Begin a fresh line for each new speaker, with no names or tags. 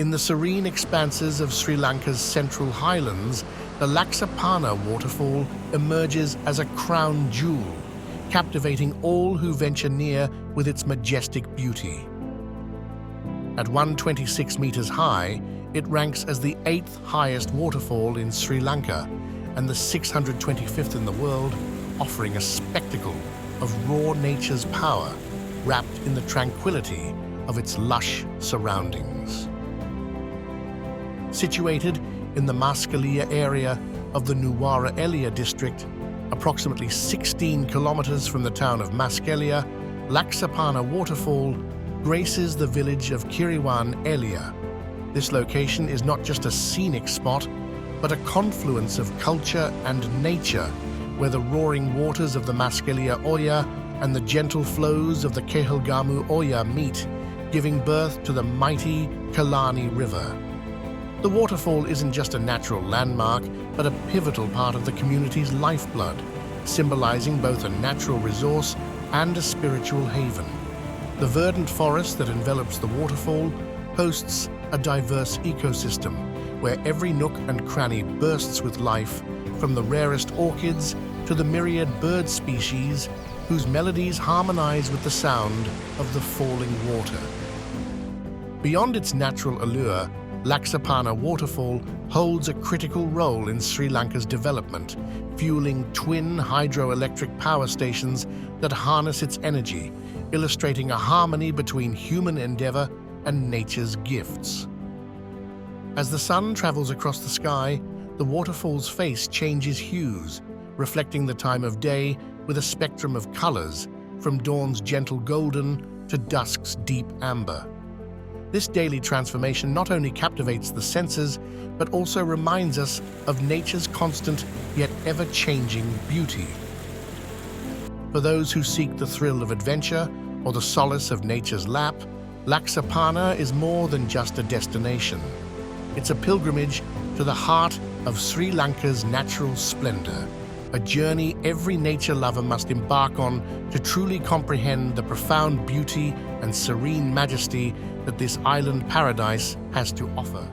In the serene expanses of Sri Lanka's central highlands, the Laxapana waterfall emerges as a crown jewel, captivating all who venture near with its majestic beauty. At 126 meters high, it ranks as the 8th highest waterfall in Sri Lanka and the 625th in the world, offering a spectacle of raw nature's power wrapped in the tranquility of its lush surroundings. Situated in the Mascalia area of the Nuwara Eliya district, approximately 16 kilometers from the town of Mascalia, Laxapana Waterfall graces the village of 𝙒𝙖𝙩𝙖𝙯. This location is not just a scenic spot, but a confluence of culture and nature, where the roaring waters of the Mascalia Oya and the gentle flows of the Kehalgamu Oya meet, giving birth to the mighty Kalani River. The waterfall isn't just a natural landmark, but a pivotal part of the community's lifeblood, symbolizing both a natural resource and a spiritual haven. The verdant forest that envelops the waterfall hosts a diverse ecosystem, where every nook and cranny bursts with life, from the rarest orchids to the myriad bird species whose melodies harmonize with the sound of the falling water. Beyond its natural allure, Laxapana Waterfall holds a critical role in Sri Lanka's development, fueling twin hydroelectric power stations that harness its energy, illustrating a harmony between human endeavor and nature's gifts. As the sun travels across the sky, the waterfall's face changes hues, reflecting the time of day with a spectrum of colors, from dawn's gentle golden to dusk's deep amber. This daily transformation not only captivates the senses, but also reminds us of nature's constant yet ever-changing beauty. For those who seek the thrill of adventure or the solace of nature's lap, Laxapana is more than just a destination. It's a pilgrimage to the heart of Sri Lanka's natural splendor, a journey every nature lover must embark on to truly comprehend the profound beauty and serene majesty that this island paradise has to offer.